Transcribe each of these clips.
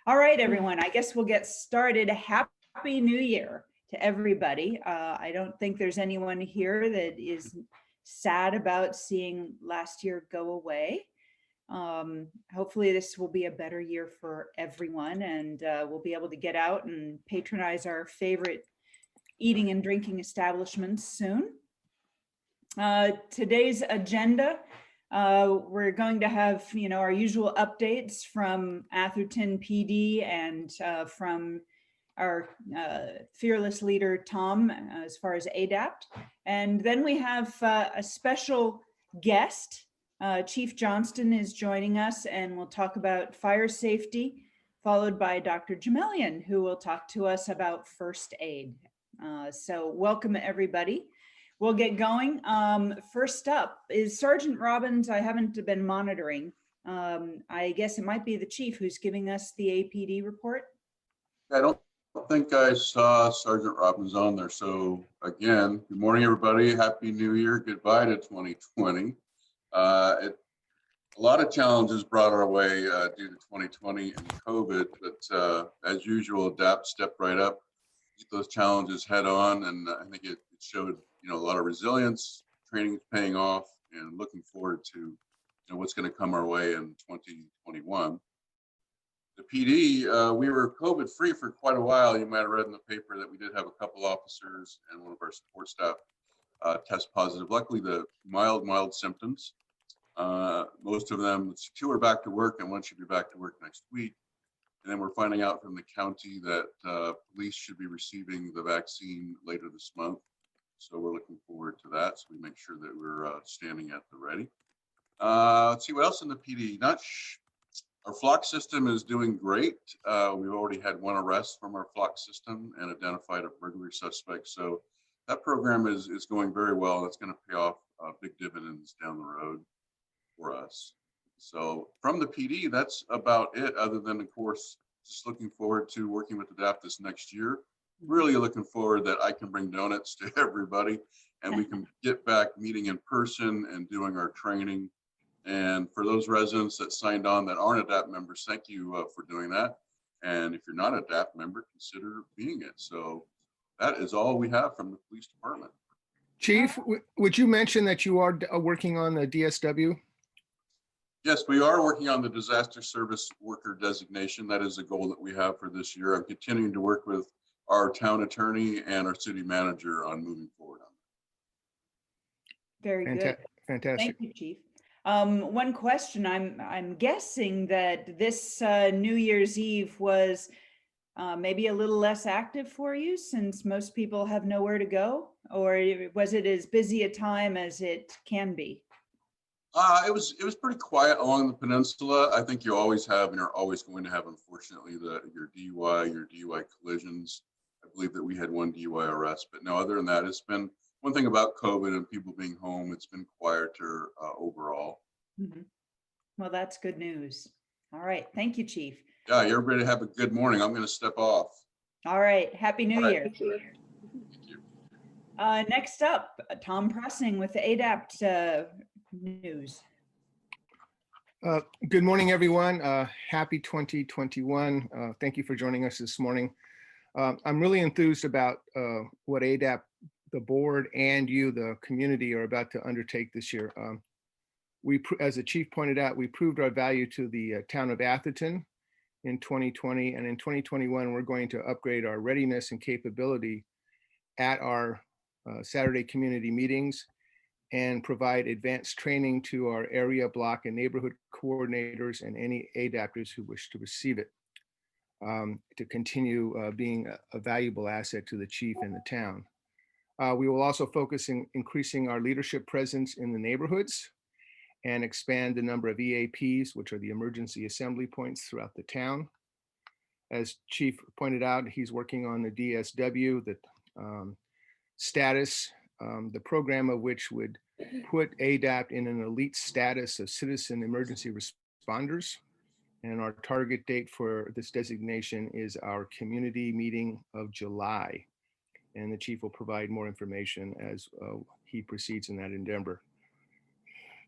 All right, everyone, I guess we'll get started. Happy New Year to everybody. I don't think there's anyone here that is sad about seeing last year go away. Hopefully this will be a better year for everyone, and we'll be able to get out and patronize our favorite eating and drinking establishments soon. Today's agenda, we're going to have, our usual updates from Atherton PD and from our fearless leader, Tom, as far as A.D.A.P.T. And then we have a special guest. Chief Johnston is joining us, and we'll talk about fire safety, followed by Dr. Jemelian, who will talk to us about first aid. So welcome, everybody. We'll get going. First up is Sergeant Robbins. I haven't been monitoring. I guess it might be the chief who's giving us the A.P.D. report. I don't think I saw Sergeant Robbins on there. So again, good morning, everybody. Happy New Year. Goodbye to 2020. A lot of challenges brought our way due to 2020 and COVID, but as usual, A.D.A.P.T. stepped right up, get those challenges head on, and I think it showed a lot of resilience. Training is paying off, and looking forward to what's going to come our way in 2021. The PD, we were COVID free for quite a while. You might have read in the paper that we did have a couple officers and one of our support staff test positive. Luckily, the mild symptoms. Most of them, 2 are back to work, and 1 should be back to work next week. And then we're finding out from the county that police should be receiving the vaccine later this month. So we're looking forward to that. So we make sure that we're standing at the ready. Let's see what else in the PD. Our flock system is doing great. We've already had 1 arrest from our flock system and identified a burglary suspect. So that program is going very well. It's going to pay off big dividends down the road for us. So from the PD, that's about it, other than, of course, just looking forward to working with A.D.A.P.T. this next year. Really looking forward that I can bring donuts to everybody and we can get back meeting in person and doing our training. And for those residents that signed on that aren't A.D.A.P.T. members, thank you for doing that. And if you're not an A.D.A.P.T. member, consider being it. So that is all we have from the police department. Chief, would you mention that you are working on the DSW? Yes, we are working on the disaster service worker designation. That is a goal that we have for this year. I'm continuing to work with our town attorney and our city manager on moving forward on that. Very good. Fantastic. Thank you, Chief. One question, I'm guessing that this New Year's Eve was maybe a little less active for you since most people have nowhere to go, or was it as busy a time as it can be? It was pretty quiet along the peninsula. I think you always have, and you're always going to have, unfortunately, your DUI collisions. I believe that we had 1 DUI arrest, but no, other than that, it's been one thing about COVID and people being home, it's been quieter overall. Mm-hmm. Well, that's good news. All right. Thank you, Chief. Yeah, everybody have a good morning. I'm going to step off. All right. Happy New Year. Thank you. Next up, Tom Pressing with the A.D.A.P.T. News. Good morning, everyone. Happy 2021. Thank you for joining us this morning. I'm really enthused about what A.D.A.P.T., the board, and you, the community, are about to undertake this year. As the chief pointed out, we proved our value to the town of Atherton in 2020, and in 2021, we're going to upgrade our readiness and capability at our Saturday community meetings and provide advanced training to our area, block, and neighborhood coordinators and any A.D.A.P.ters who wish to receive it, to continue being a valuable asset to the chief and the town. We will also focus on increasing our leadership presence in the neighborhoods and expand the number of EAPs, which are the emergency assembly points throughout the town. As Chief pointed out, he's working on the DSW, the status, the program of which would put A.D.A.P.T. in an elite status of citizen emergency responders. And our target date for this designation is our community meeting of July. And the chief will provide more information as he proceeds in that endeavor.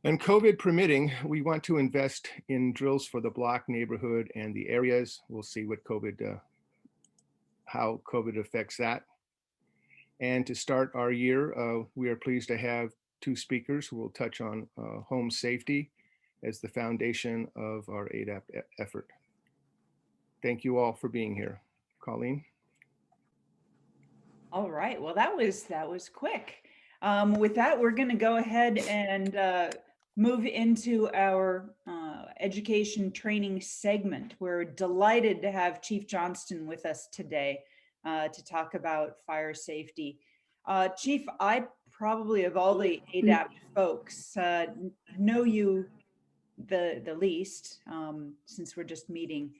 And COVID permitting, we want to invest in drills for the block, neighborhood, and the areas. We'll see what how COVID affects that. And to start our year, we are pleased to have two speakers who will touch on home safety as the foundation of our A.D.A.P.T effort. Thank you all for being here. Colleen? All right, well, that was quick. With that, we're going to go ahead and move into our education training segment. We're delighted to have Chief Johnston with us today to talk about fire safety. Chief, I probably of all the A.D.A.P.T folks know you the least since we're just meeting.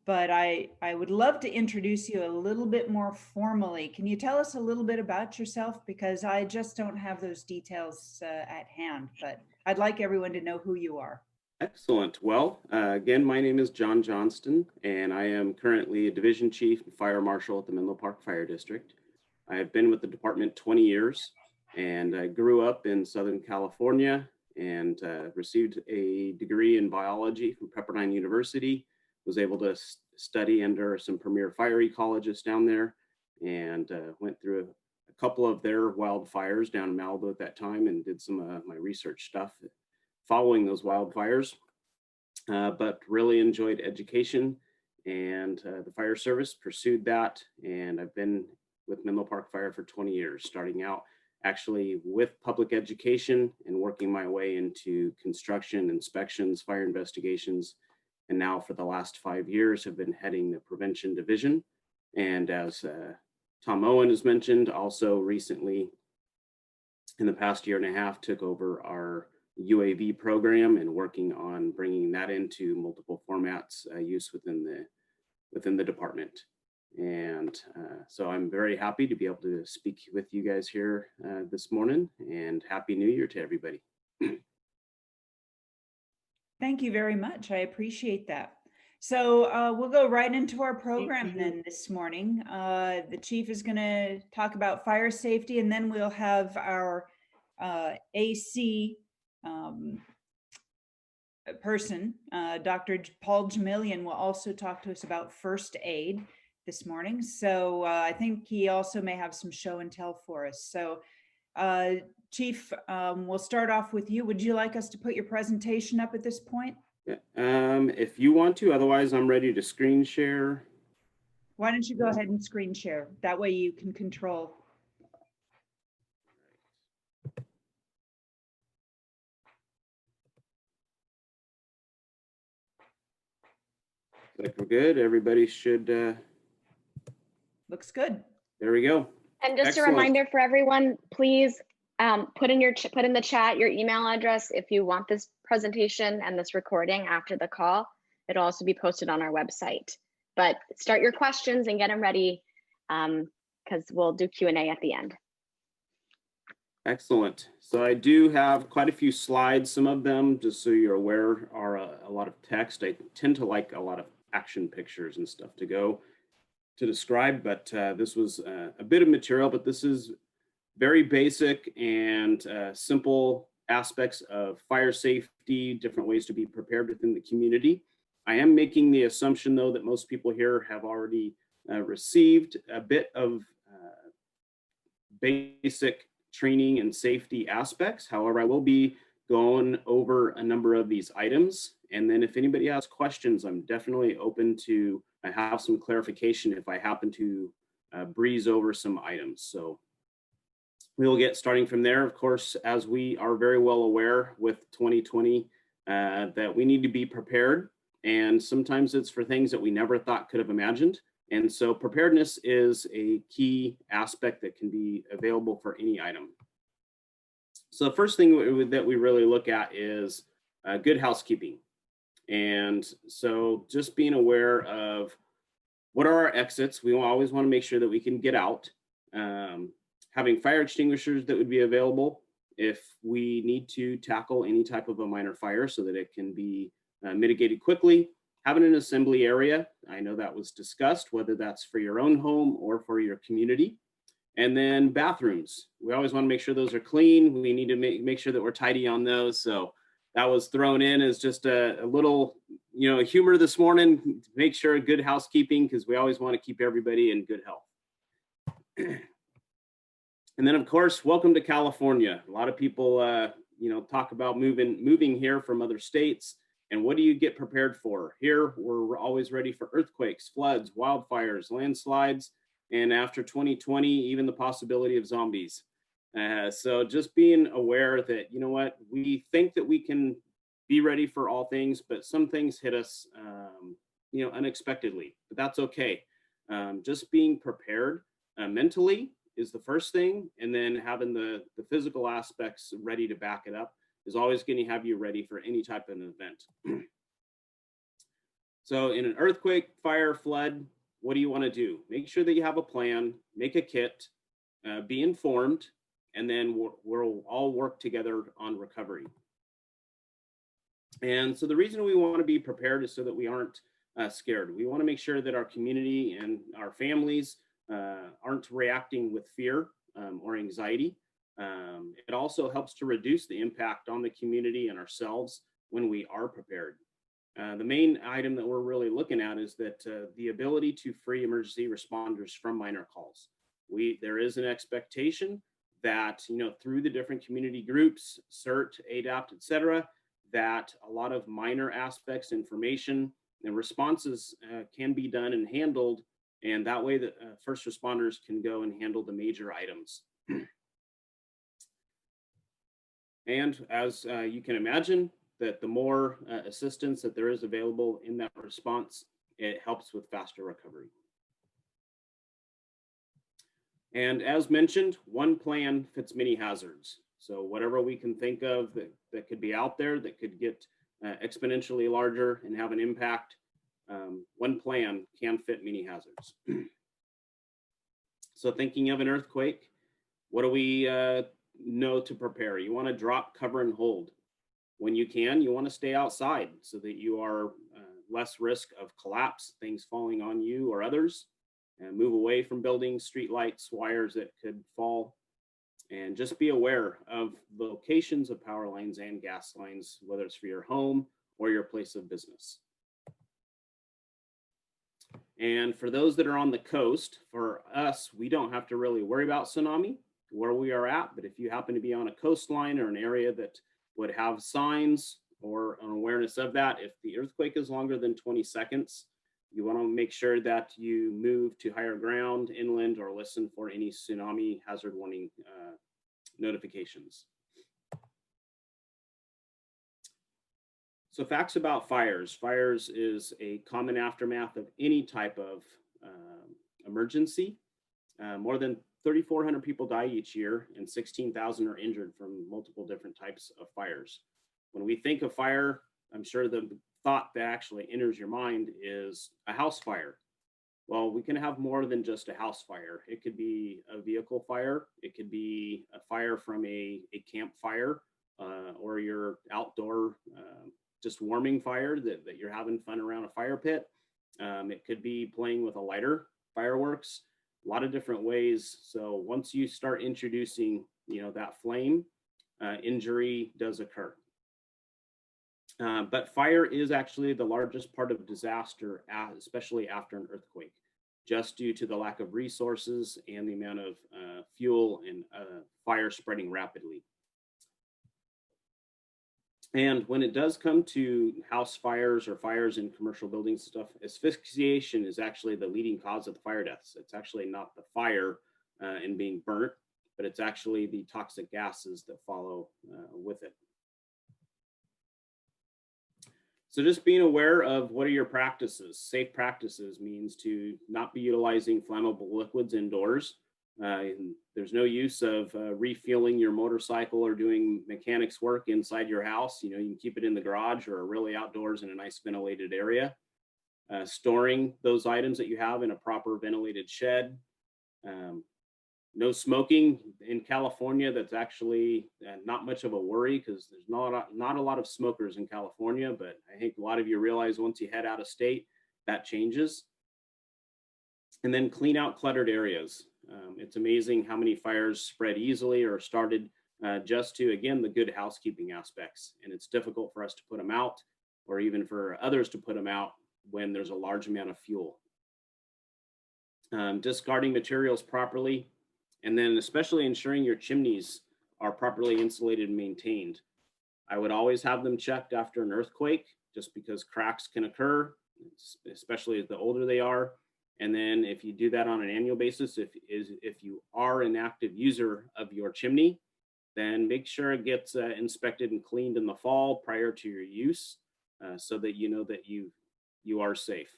But I would love to introduce you a little bit more formally. Can you tell us a little bit about yourself? Because I just don't have those details at hand, but I'd like everyone to know who you are. Excellent. Well, again, my name is Jon Johnston, and I am currently a Division Chief and Fire Marshal at the Menlo Park Fire District. I have been with the department 20 years, and I grew up in Southern California and received a degree in biology from Pepperdine University. Was able to study under some premier fire ecologists down there, and went through a couple of their wildfires down in Malibu at that time and did some of my research stuff following those wildfires, but really enjoyed education and the fire service, pursued that, and I've been with Menlo Park Fire for 20 years, starting out actually with public education and working my way into construction, inspections, fire investigations, and now for the last 5 years have been heading the prevention division. And as Tom Owen has mentioned, also recently in the past year and a half took over our UAV program and working on bringing that into multiple formats use within the department. And so I'm very happy to be able to speak with you guys here this morning, and Happy New Year to everybody. Thank you very much. I appreciate that. So we'll go right into our program then this morning. The chief is going to talk about fire safety, and then we'll have our AC person, Dr. Paul Jemelian, will also talk to us about first aid this morning. So I think he also may have some show and tell for us. So Chief, we'll start off with you. Would you like us to put your presentation up at this point? Yeah, if you want to, otherwise I'm ready to screen share. Why don't you go ahead and screen share? That way you can control. Like we're good. Everybody should. Looks good. There we go. And just Excellent. a reminder for everyone, please put in the chat your email address if you want this presentation and this recording after the call. It'll also be posted on our website. But start your questions and get them ready because we'll do Q&A at the end. Excellent. So I do have quite a few slides. Some of them, just so you're aware, are a lot of text. I tend to like a lot of action pictures and stuff to go to describe, but this was a bit of material, but this is very basic and simple aspects of fire safety, different ways to be prepared within the community. I am making the assumption, though, that most people here have already received a bit of basic training and safety aspects. However, I will be going over a number of these items. And then if anybody has questions, I'm definitely open to have some clarification if I happen to breeze over some items. So we will get starting from there. Of course, as we are very well aware with 2020, that we need to be prepared. And sometimes it's for things that we never thought could have imagined. And so preparedness is a key aspect that can be available for any item. So the first thing that we really look at is good housekeeping. And so just being aware of what are our exits. We always want to make sure that we can get out. Having fire extinguishers that would be available if we need to tackle any type of a minor fire so that it can be mitigated quickly. Having an assembly area, I know that was discussed, whether that's for your own home or for your community. And then bathrooms. We always want to make sure those are clean. We need to make sure that we're tidy on those. So that was thrown in as just a little, humor this morning to make sure good housekeeping, because we always want to keep everybody in good health. And then, of course, welcome to California. A lot of people, talk about moving here from other states. And what do you get prepared for? Here, we're always ready for earthquakes, floods, wildfires, landslides, and after 2020, even the possibility of zombies. So just being aware that, you know what, we think that we can be ready for all things, but some things hit us, unexpectedly, but that's okay. Just being prepared mentally is the first thing, and then having the physical aspects ready to back it up is always going to have you ready for any type of an event. So in an earthquake, fire, flood, what do you want to do? Make sure that you have a plan, make a kit, be informed, and then we'll all work together on recovery. And so the reason we want to be prepared is so that we aren't scared. We want to make sure that our community and our families aren't reacting with fear or anxiety. It also helps to reduce the impact on the community and ourselves when we are prepared. The main item that we're really looking at is that the ability to free emergency responders from minor calls. There is an expectation that, through the different community groups, CERT, A.D.A.P.T, et cetera, that a lot of minor aspects, information, and responses can be done and handled, and that way the first responders can go and handle the major items. And as you can imagine, that the more assistance that there is available in that response, it helps with faster recovery. And as mentioned, one plan fits many hazards. So whatever we can think of that could be out there that could get exponentially larger and have an impact, one plan can fit many hazards. So thinking of an earthquake, what do we know to prepare? You want to drop, cover, and hold. When you can, you want to stay outside so that you are less risk of collapse, things falling on you or others, and move away from buildings, street lights, wires that could fall. And just be aware of the locations of power lines and gas lines, whether it's for your home or your place of business. And for those that are on the coast, for us, we don't have to really worry about tsunami where we are at. But if you happen to be on a coastline or an area that would have signs or an awareness of that, if the earthquake is longer than 20 seconds, you want to make sure that you move to higher ground, inland, or listen for any tsunami hazard warning notifications. So facts about fires. Fires is a common aftermath of any type of emergency. More than 3,400 people die each year and 16,000 are injured from multiple different types of fires. When we think of fire, I'm sure the thought that actually enters your mind is a house fire. Well, we can have more than just a house fire. It could be a vehicle fire. It could be a fire from a campfire or your outdoor just warming fire that you're having fun around a fire pit. It could be playing with a lighter, fireworks, a lot of different ways. So once you start introducing, that flame, injury does occur. But fire is actually the largest part of disaster, especially after an earthquake, just due to the lack of resources and the amount of fuel and fire spreading rapidly. And when it does come to house fires or fires in commercial buildings and stuff, asphyxiation is actually the leading cause of the fire deaths. It's actually not the fire and being burnt, but it's actually the toxic gases that follow with it. So just being aware of what are your practices. Safe practices means to not be utilizing flammable liquids indoors. There's no use of refueling your motorcycle or doing mechanics work inside your house. You can keep it in the garage or really outdoors in a nice ventilated area. Storing those items that you have in a proper ventilated shed. No smoking in California. That's actually not much of a worry because there's not a lot of smokers in California, but I think a lot of you realize once you head out of state, that changes. And then clean out cluttered areas. It's amazing how many fires spread easily or started just to, again, the good housekeeping aspects. And it's difficult for us to put them out, or even for others to put them out when there's a large amount of fuel. Discarding materials properly, and then especially ensuring your chimneys are properly insulated and maintained. I would always have them checked after an earthquake, just because cracks can occur, especially the older they are. And then if you do that on an annual basis, if you are an active user of your chimney, then make sure it gets inspected and cleaned in the fall prior to your use, so that you know that you are safe.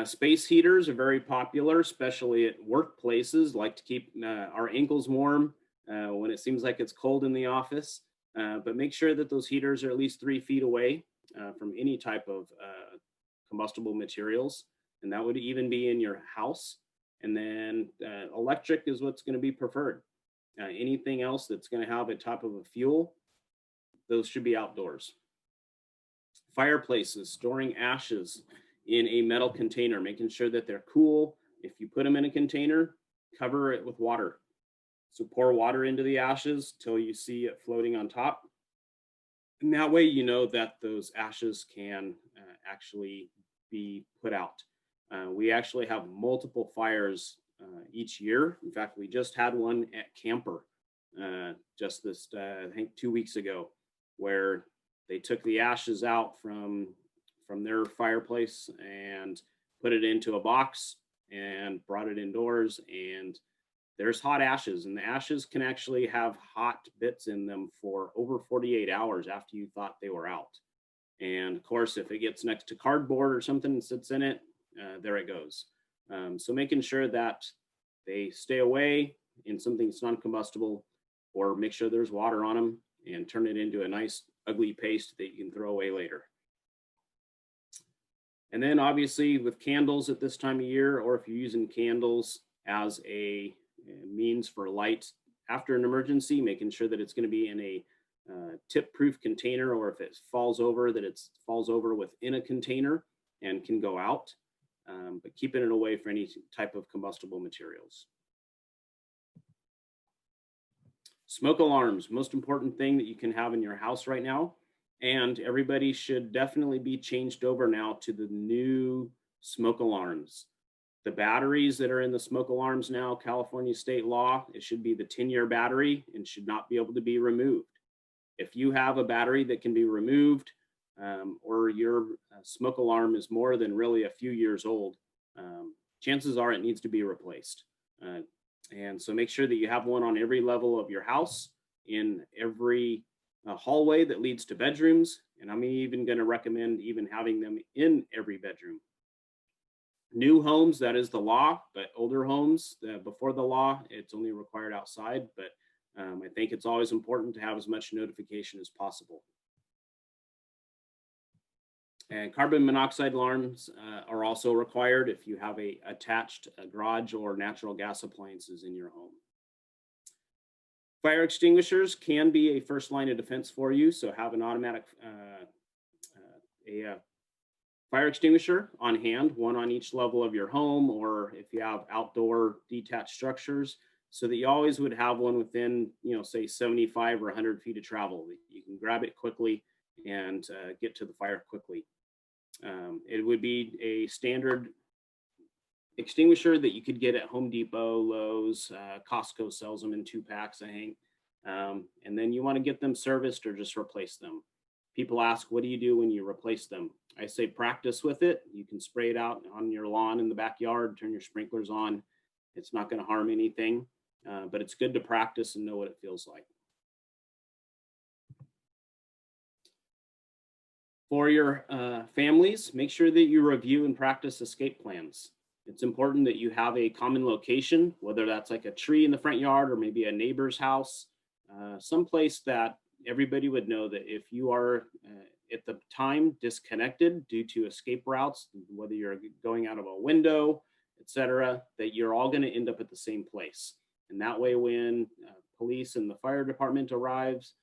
Space heaters are very popular, especially at workplaces. Like to keep our ankles warm when it seems like it's cold in the office. But make sure that those heaters are at least 3 feet away from any type of combustible materials. And that would even be in your house. And then electric is what's going to be preferred. Anything else that's going to have a type of a fuel, those should be outdoors. Fireplaces, storing ashes in a metal container, making sure that they're cool. If you put them in a container, cover it with water. So pour water into the ashes till you see it floating on top. And that way you know that those ashes can actually be put out. We actually have multiple fires each year. In fact, we just had one at Camper just this, I think 2 weeks ago, where they took the ashes out from their fireplace and put it into a box and brought it indoors, and there's hot ashes, and the ashes can actually have hot bits in them for over 48 hours after you thought they were out. And of course, if it gets next to cardboard or something and sits in it, there it goes. So making sure that they stay away in something that's non-combustible, or make sure there's water on them and turn it into a nice ugly paste that you can throw away later. And then obviously with candles at this time of year, or if you're using candles as a means for light after an emergency, making sure that it's going to be in a tip-proof container, or if it falls over, that it falls over within a container and can go out, but keeping it away from any type of combustible materials. Smoke alarms, most important thing that you can have in your house right now. And everybody should definitely be changed over now to the new smoke alarms. The batteries that are in the smoke alarms now, California state law, it should be the 10-year battery and should not be able to be removed. If you have a battery that can be removed, or your smoke alarm is more than really a few years old, chances are it needs to be replaced. And so make sure that you have one on every level of your house, in every hallway that leads to bedrooms. And I'm even going to recommend even having them in every bedroom. New homes, that is the law, but older homes, before the law, it's only required outside. But I think it's always important to have as much notification as possible. And carbon monoxide alarms are also required if you have a attached garage or natural gas appliances in your home. Fire extinguishers can be a first line of defense for you, so have an automatic fire extinguisher on hand, one on each level of your home, or if you have outdoor detached structures, so that you always would have one within, say 75 or 100 feet of travel. You can grab it quickly and get to the fire quickly. It would be a standard extinguisher that you could get at Home Depot, Lowe's, Costco sells them in 2-packs, I think. And then you want to get them serviced or just replace them. People ask, what do you do when you replace them? I say practice with it. You can spray it out on your lawn in the backyard, turn your sprinklers on. It's not going to harm anything, but it's good to practice and know what it feels like. For your families, make sure that you review and practice escape plans. It's important that you have a common location, whether that's like a tree in the front yard or maybe a neighbor's house, someplace that everybody would know that if you are at the time disconnected due to escape routes, whether you're going out of a window, etc., that you're all going to end up at the same place. And that way, when police and the fire department arrives,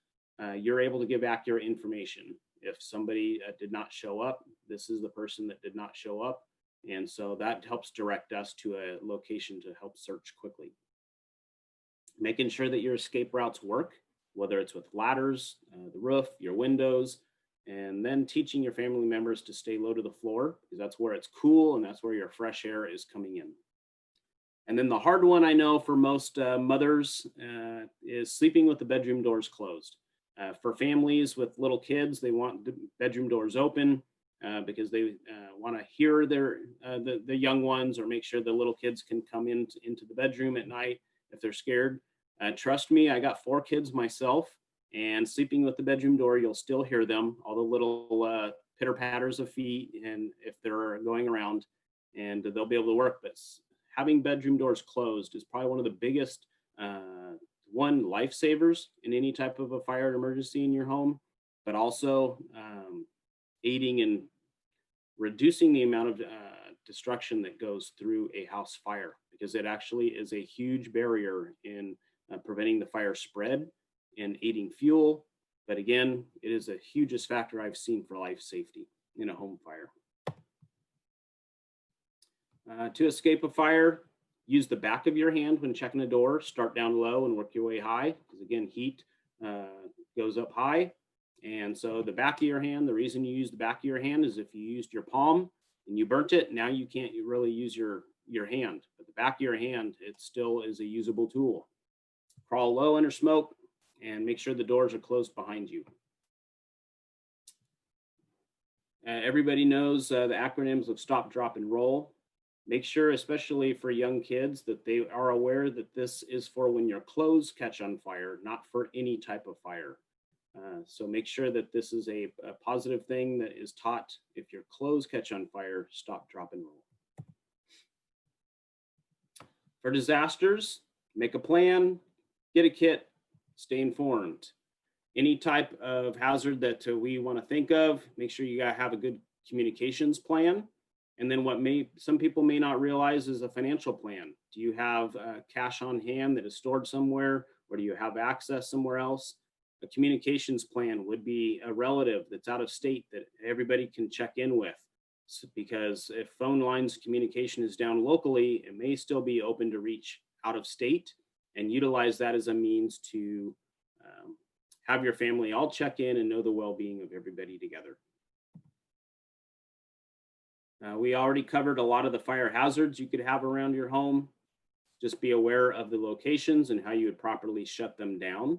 you're able to give accurate information. If somebody did not show up, this is the person that did not show up. And so that helps direct us to a location to help search quickly. making sure that your escape routes work, whether it's with ladders, the roof, your windows, and then teaching your family members to stay low to the floor, because that's where it's cool and that's where your fresh air is coming in. And then the hard one, I know for most mothers, is sleeping with the bedroom doors closed. For families with little kids, they want the bedroom doors open because they want to hear the young ones, or make sure the little kids can come into the bedroom at night if they're scared. Trust me, I got 4 kids myself, and sleeping with the bedroom door, you'll still hear them, all the little pitter patters of feet, and if they're going around, and they'll be able to work. But having bedroom doors closed is probably one of the biggest lifesavers in any type of a fire and emergency in your home, but also aiding in reducing the amount of destruction that goes through a house fire, because it actually is a huge barrier in preventing the fire spread and aiding fuel. But again, it is the hugest factor I've seen for life safety in a home fire. To escape a fire, use the back of your hand when checking a door. Start down low and work your way high, because again, heat goes up high. And so the back of your hand, the reason you use the back of your hand is if you used your palm and you burnt it, now you can't really use your hand. But the back of your hand, it still is a usable tool. Crawl low under smoke and make sure the doors are closed behind you. Everybody knows the acronyms of stop, drop, and roll. Make sure, especially for young kids, that they are aware that this is for when your clothes catch on fire, not for any type of fire. So make sure that this is a positive thing that is taught. If your clothes catch on fire, stop, drop, and roll. For disasters, make a plan, get a kit, stay informed. Any type of hazard that we want to think of, make sure you gotta have a good communications plan. And then what some people may not realize is a financial plan. Do you have cash on hand that is stored somewhere, or do you have access somewhere else? A communications plan would be a relative that's out of state that everybody can check in with. Because if phone lines communication is down locally, it may still be open to reach out of state, and utilize that as a means to have your family all check in and know the well-being of everybody together. We already covered a lot of the fire hazards you could have around your home. Just be aware of the locations and how you would properly shut them down.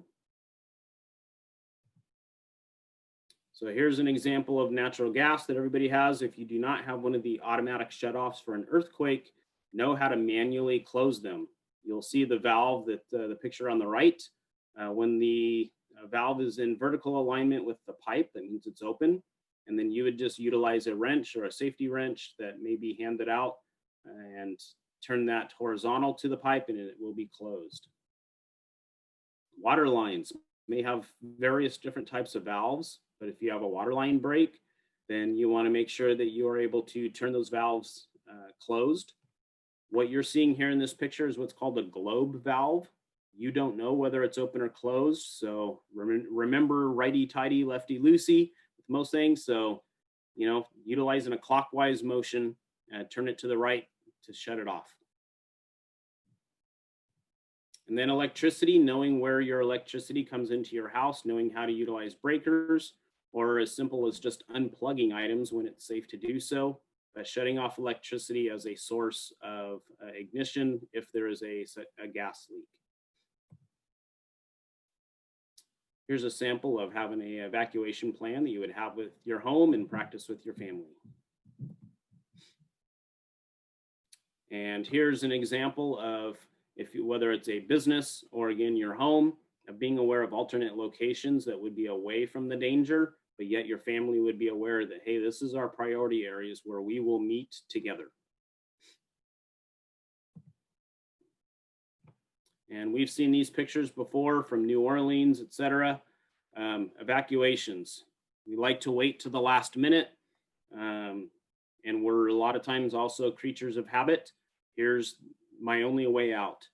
So here's an example of natural gas that everybody has. If you do not have one of the automatic shutoffs for an earthquake, know how to manually close them. You'll see the valve that the picture on the right. When the valve is in vertical alignment with the pipe, that means it's open. And then you would just utilize a wrench or a safety wrench that may be handed out and turn that horizontal to the pipe, and it will be closed. Water lines may have various different types of valves, but if you have a water line break, then you want to make sure that you are able to turn those valves closed. What you're seeing here in this picture is what's called a globe valve. You don't know whether it's open or closed. So remember righty-tighty, lefty-loosey with most things. So, you know, utilizing a clockwise motion, turn it to the right to shut it off. And then electricity, knowing where your electricity comes into your house, knowing how to utilize breakers, or as simple as just unplugging items when it's safe to do so, shutting off electricity as a source of ignition if there is a gas leak. Here's a sample of having an evacuation plan that you would have with your home and practice with your family. And here's an example of whether it's a business or again your home, of being aware of alternate locations that would be away from the danger, but yet your family would be aware that, hey, this is our priority areas where we will meet together. And we've seen these pictures before from New Orleans, etc. Evacuations. We like to wait to the last minute. And we're a lot of times also creatures of habit. Here's my only way out.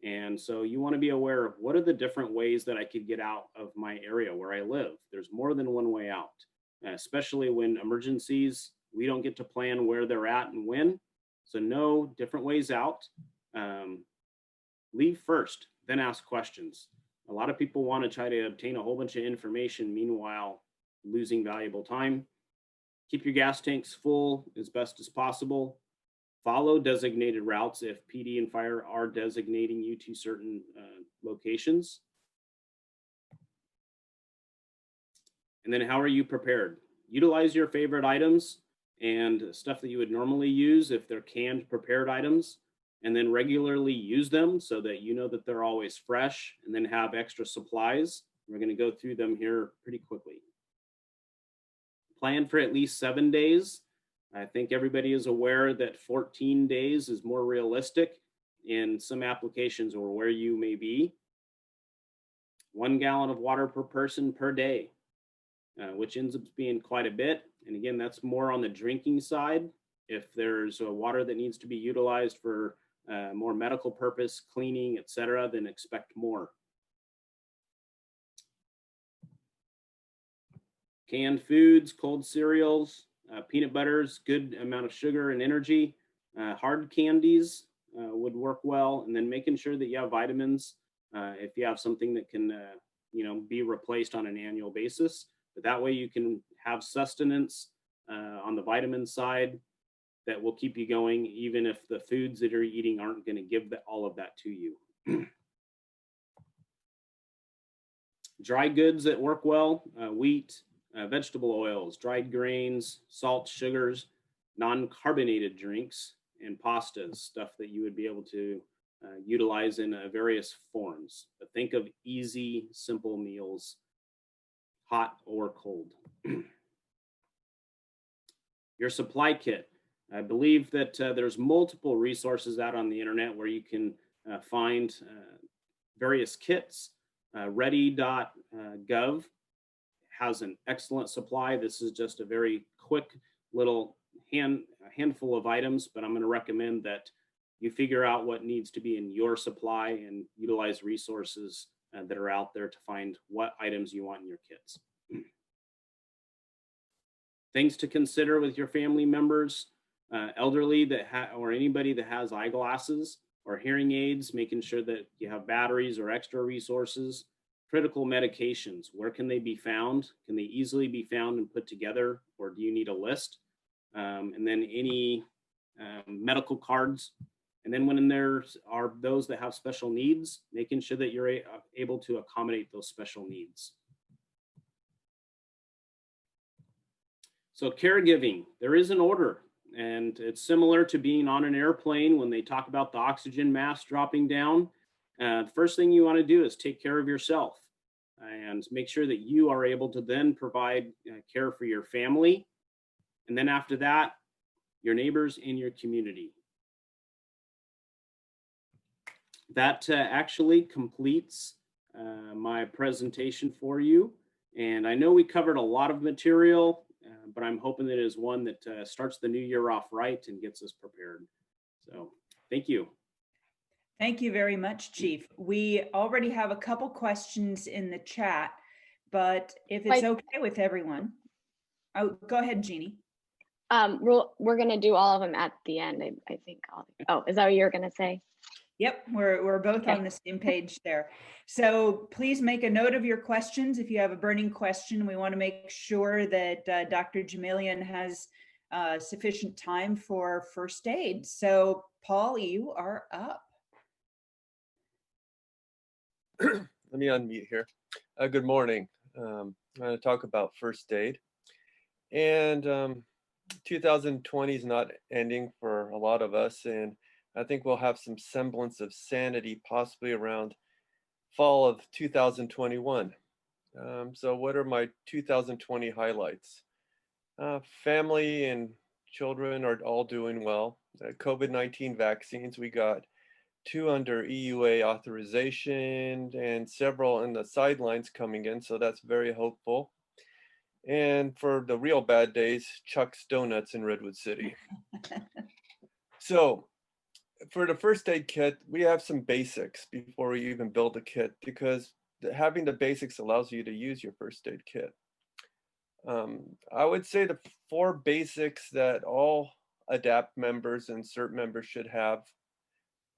And so you want to be aware of what are the different ways that I could get out of my area where I live. There's more than one way out, especially when emergencies, we don't get to plan where they're at and when. So know different ways out. Leave first. then ask questions. A lot of people want to try to obtain a whole bunch of information, meanwhile losing valuable time. Keep your gas tanks full as best as possible. Follow designated routes if PD and fire are designating you to certain locations. And then how are you prepared? Utilize your favorite items and stuff that you would normally use if they're canned prepared items, and then regularly use them so that you know that they're always fresh, and then have extra supplies. We're going to go through them here pretty quickly. Plan for at least 7 days. I think everybody is aware that 14 days is more realistic in some applications or where you may be. 1 gallon of water per person per day, which ends up being quite a bit. And again, that's more on the drinking side. If there's water that needs to be utilized for more medical purpose, cleaning, etc., then expect more. Canned foods, cold cereals, peanut butters, good amount of sugar and energy. Hard candies would work well. And then making sure that you have vitamins if you have something that can be replaced on an annual basis. But that way you can have sustenance on the vitamin side that will keep you going, even if the foods that you're eating aren't going to give all of that to you. Dry goods that work well, wheat, vegetable oils, dried grains, salt, sugars, non-carbonated drinks, and pastas, stuff that you would be able to utilize in various forms. But think of easy, simple meals, hot or cold. Your supply kit. I believe that there's multiple resources out on the internet where you can find various kits. Ready.gov has an excellent supply. This is just a very quick little handful of items, but I'm going to recommend that you figure out what needs to be in your supply and utilize resources that are out there to find what items you want in your kits. Things to consider with your family members, elderly or anybody that has eyeglasses or hearing aids, making sure that you have batteries or extra resources. Critical medications, where can they be found? Can they easily be found and put together, or do you need a list? And then any medical cards. And then when there are those that have special needs, making sure that you're able to accommodate those special needs. So caregiving, there is an order, and it's similar to being on an airplane when they talk about the oxygen mask dropping down. The first thing you want to do is take care of yourself and make sure that you are able to then provide care for your family. And then after that, your neighbors in your community. That actually completes my presentation for you. And I know we covered a lot of material, but I'm hoping that it is one that starts the new year off right and gets us prepared. So thank you. Thank you very much, Chief. We already have a couple questions in the chat, but if it's okay with everyone. Oh, go ahead, Jeannie. We're going to do all of them at the end, I think. Oh, is that what you're going to say? Yep, we're both Okay. on the same page there. So please make a note of your questions. If you have a burning question, we want to make sure that Dr. Jemelian has sufficient time for first aid. So Paul, you are up. Let me unmute here. Good morning. I'm going to talk about first aid. And 2020 is not ending for a lot of us, and I think we'll have some semblance of sanity possibly around fall of 2021. So what are my 2020 highlights? Family and children are all doing well. COVID-19 vaccines, we got 2 under EUA authorization and several in the sidelines coming in, so that's very hopeful. And for the real bad days, Chuck's Donuts in Redwood City. So for the first aid kit, we have some basics before we even build a kit, because having the basics allows you to use your first aid kit. I would say the 4 basics that all A.D.A.P.T members and CERT members should have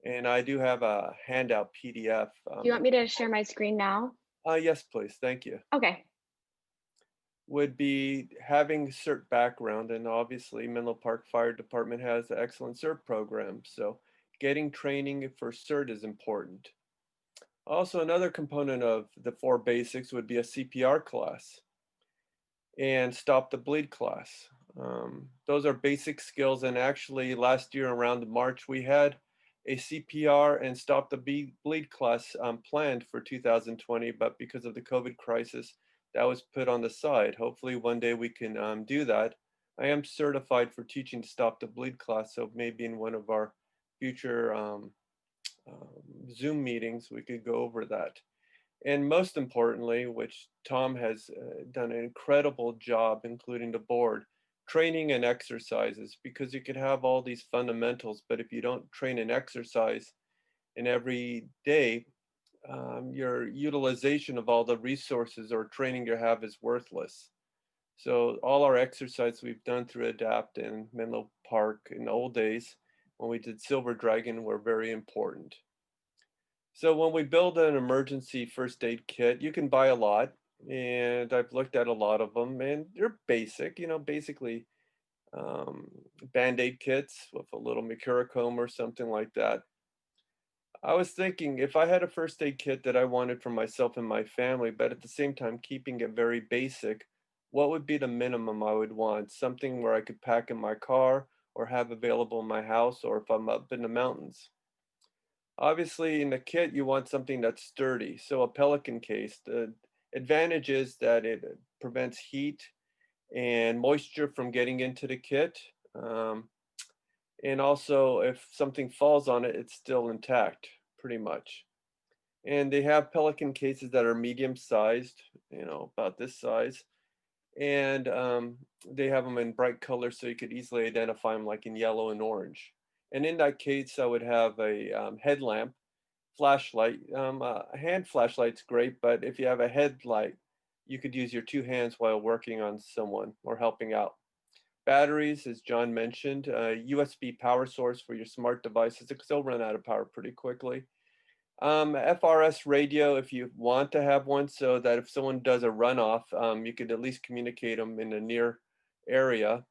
And I do have a handout PDF. Do you want me to share my screen now? Yes, please. Thank you. Okay. Would be having CERT background, and obviously Menlo Park Fire Department has an excellent CERT program, so getting training for CERT is important. Also, another component of the 4 basics would be a CPR class and stop the bleed class. Those are basic skills, and actually last year around March we had a CPR and stop the bleed class planned for 2020, but because of the COVID crisis, that was put on the side. Hopefully one day we can do that. I am certified for teaching stop the bleed class, so maybe in one of our future Zoom meetings we could go over that. And most importantly, which Tom has done an incredible job, including the board, training and exercises, because you could have all these fundamentals, but if you don't train and exercise in every day, your utilization of all the resources or training you have is worthless. So all our exercise we've done through A.D.A.P.T and Menlo Park in the old days, when we did Silver Dragon, were very important. So when we build an emergency first aid kit, you can buy a lot, and I've looked at a lot of them, and they're basic, basically Band-Aid kits with a little Mercurochrome or something like that. I was thinking if I had a first aid kit that I wanted for myself and my family, but at the same time keeping it very basic, what would be the minimum I would want? Something where I could pack in my car or have available in my house, or if I'm up in the mountains. Obviously, in the kit, you want something that's sturdy. So a Pelican case, the advantage is that it prevents heat and moisture from getting into the kit. And also, if something falls on it, it's still intact, pretty much. And they have Pelican cases that are medium sized, about this size. And they have them in bright colors so you could easily identify them, like in yellow and orange. And in that case, I would have a headlamp, flashlight. A hand flashlight's great, but if you have a headlight, you could use your 2 hands while working on someone or helping out. Batteries, as John mentioned, USB power source for your smart devices, because they'll run out of power pretty quickly. FRS radio, if you want to have one, so that if someone does a runoff, you could at least communicate them in a near area.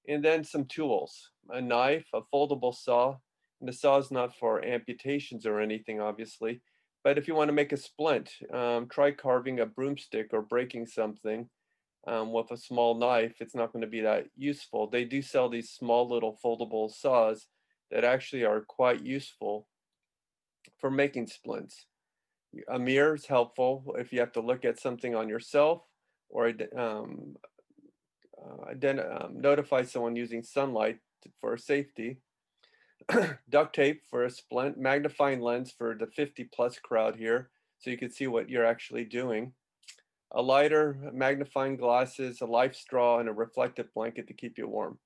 And then some tools, a knife, a foldable saw. And the saw is not for amputations or anything, obviously. But if you want to make a splint, try carving a broomstick or breaking something with a small knife. It's not going to be that useful. They do sell these small little foldable saws that actually are quite useful for making splints. A mirror is helpful if you have to look at something on yourself or notify someone using sunlight for safety. Duct tape for a splint, magnifying lens for the 50+ crowd here, so you can see what you're actually doing. A lighter, magnifying glasses, a life straw, and a reflective blanket to keep you warm.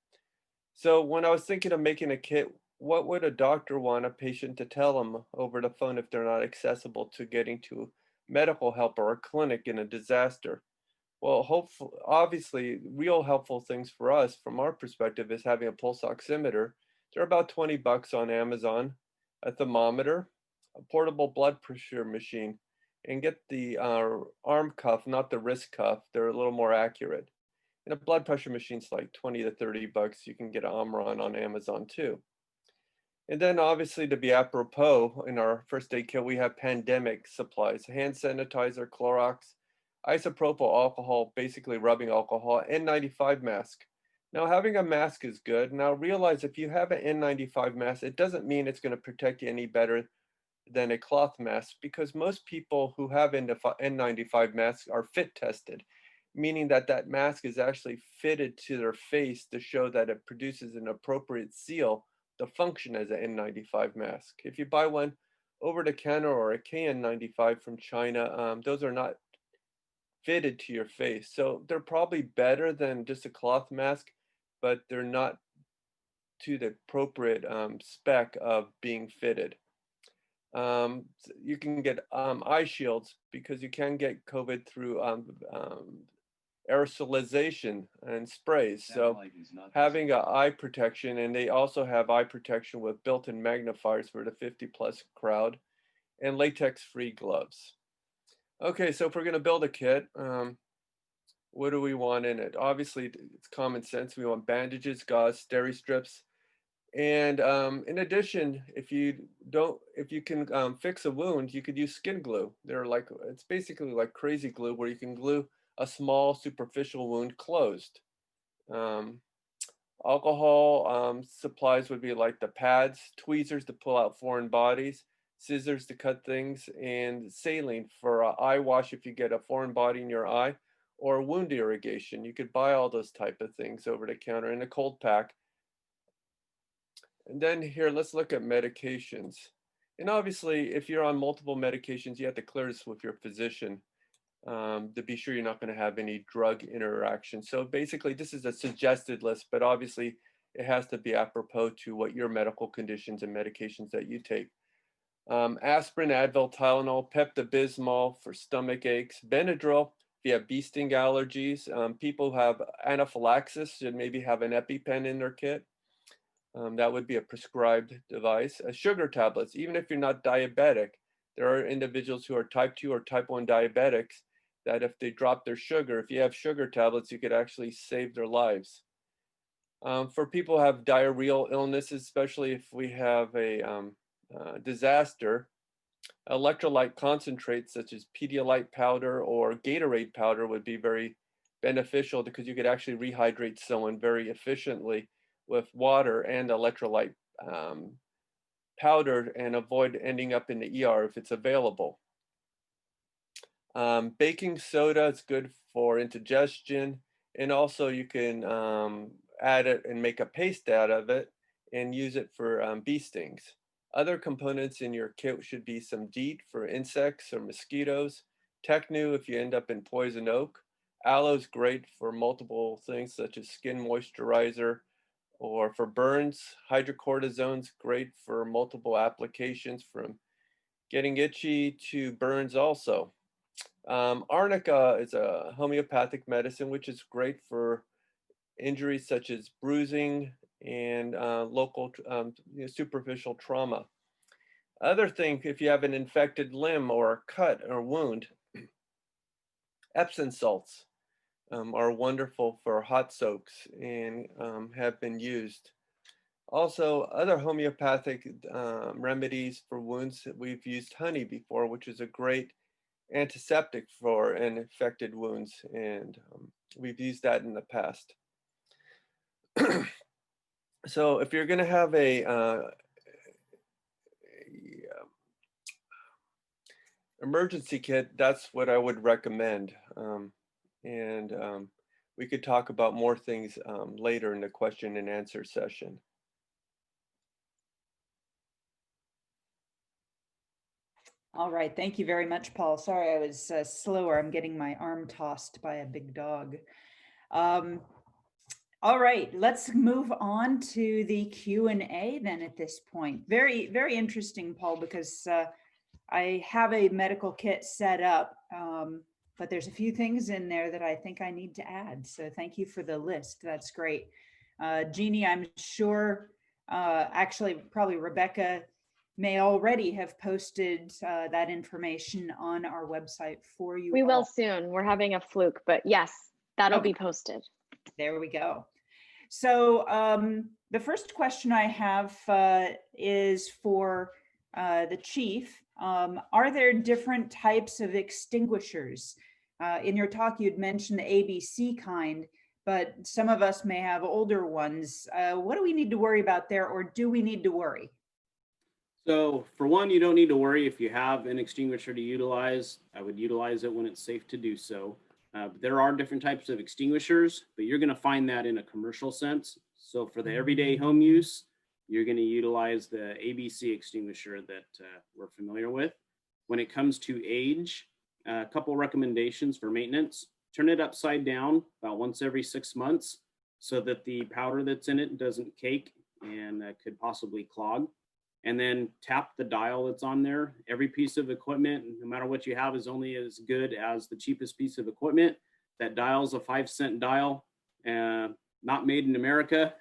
So when I was thinking of making a kit, what would a doctor want a patient to tell them over the phone if they're not accessible to getting to medical help or a clinic in a disaster? Well, hopefully, obviously, real helpful things for us from our perspective is having a pulse oximeter. They're about $20 on Amazon, a thermometer, a portable blood pressure machine, and get the arm cuff, not the wrist cuff. They're a little more accurate. And a blood pressure machine's like 20 to $30. You can get an Omron on Amazon too. And then obviously to be apropos, in our first aid kit, we have pandemic supplies, hand sanitizer, Clorox, isopropyl alcohol, basically rubbing alcohol, N95 mask. Now having a mask is good. Now realize if you have an N95 mask, it doesn't mean it's going to protect you any better than a cloth mask, because most people who have N95 masks are fit tested, meaning that that mask is actually fitted to their face to show that it produces an appropriate seal to function as an N95 mask. If you buy one over the counter or a KN95 from China, those are not fitted to your face. So they're probably better than just a cloth mask, but they're not to the appropriate spec of being fitted. You can get eye shields, because you can get COVID through aerosolization and sprays. So having an eye protection, and they also have eye protection with built-in magnifiers for the 50+ crowd, and latex-free gloves. Okay, so if we're going to build a kit, what do we want in it? Obviously, it's common sense. We want bandages, gauze, steri strips, and in addition, if you can fix a wound, you could use skin glue. It's basically like crazy glue, where you can glue a small superficial wound closed. Alcohol supplies would be like the pads, tweezers to pull out foreign bodies, scissors to cut things, and saline for eye wash if you get a foreign body in your eye, or wound irrigation. You could buy all those type of things over the counter in a cold pack. And then here, let's look at medications. And obviously, if you're on multiple medications, you have to clear this with your physician to be sure you're not going to have any drug interaction. So basically, this is a suggested list, but obviously it has to be apropos to what your medical conditions and medications that you take. Aspirin, Advil, Tylenol, Pepto-Bismol for stomach aches, Benadryl if you have bee sting allergies. People who have anaphylaxis should maybe have an EpiPen in their kit. That would be a prescribed device. Sugar tablets, even if you're not diabetic, there are individuals who are type 2 or type 1 diabetics that if they drop their sugar, if you have sugar tablets, you could actually save their lives. For people who have diarrheal illnesses, especially if we have a disaster, electrolyte concentrates such as Pedialyte powder or Gatorade powder would be very beneficial, because you could actually rehydrate someone very efficiently with water and electrolyte powder and avoid ending up in the ER if it's available. Baking soda is good for indigestion, and also you can add it and make a paste out of it and use it for bee stings. Other components in your kit should be some DEET for insects or mosquitoes, Technu if you end up in poison oak. Aloe is great for multiple things such as skin moisturizer, or for burns. Hydrocortisone is great for multiple applications from getting itchy to burns also. Arnica is a homeopathic medicine, which is great for injuries such as bruising and local superficial trauma. Other thing, if you have an infected limb or a cut or wound, Epsom salts are wonderful for hot soaks and have been used. Also, other homeopathic remedies for wounds, we've used honey before, which is a great antiseptic for infected wounds, and we've used that in the past. So if you're going to have a emergency kit, that's what I would recommend. We could talk about more things later in the question and answer session. All right, thank you very much, Paul. Sorry, I was slower. I'm getting my arm tossed by a big dog. All right, let's move on to the Q&A then at this point. Very, very interesting, Paul, because I have a medical kit set up, but there's a few things in there that I think I need to add. So thank you for the list. That's great. Jeannie, I'm sure, actually, probably Rebecca may already have posted that information on our website for you. We will soon. We're having a fluke, but yes, that'll be posted. There we go. So the first question I have is for the chief. Are there different types of extinguishers? In your talk, you'd mentioned the ABC kind, but some of us may have older ones. What do we need to worry about there, or do we need to worry? So for one, you don't need to worry if you have an extinguisher to utilize. I would utilize it when it's safe to do so. But there are different types of extinguishers, but you're going to find that in a commercial sense. So for the everyday home use, you're going to utilize the ABC extinguisher that we're familiar with. When it comes to age, a couple recommendations for maintenance: turn it upside down about once every 6 months so that the powder that's in it doesn't cake and could possibly clog. And then tap the dial that's on there. Every piece of equipment, no matter what you have, is only as good as the cheapest piece of equipment. that dial's a 5-cent dial, not made in America.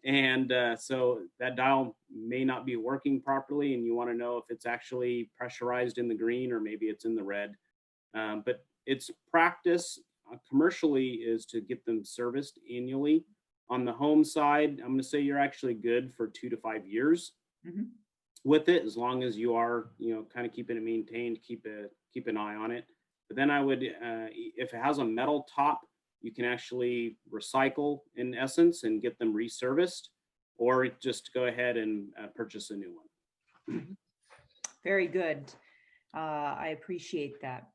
And so that dial may not be working properly, and you want to know if it's actually pressurized in the green or maybe it's in the red. But its practice commercially is to get them serviced annually. On the home side, I'm going to say you're actually good for 2 to 5 years with it, as long as you are, kind of keeping it maintained, keep an eye on it. But then I would, if it has a metal top, you can actually recycle in essence and get them reserviced, or just go ahead and purchase a new one. Very good. I appreciate that.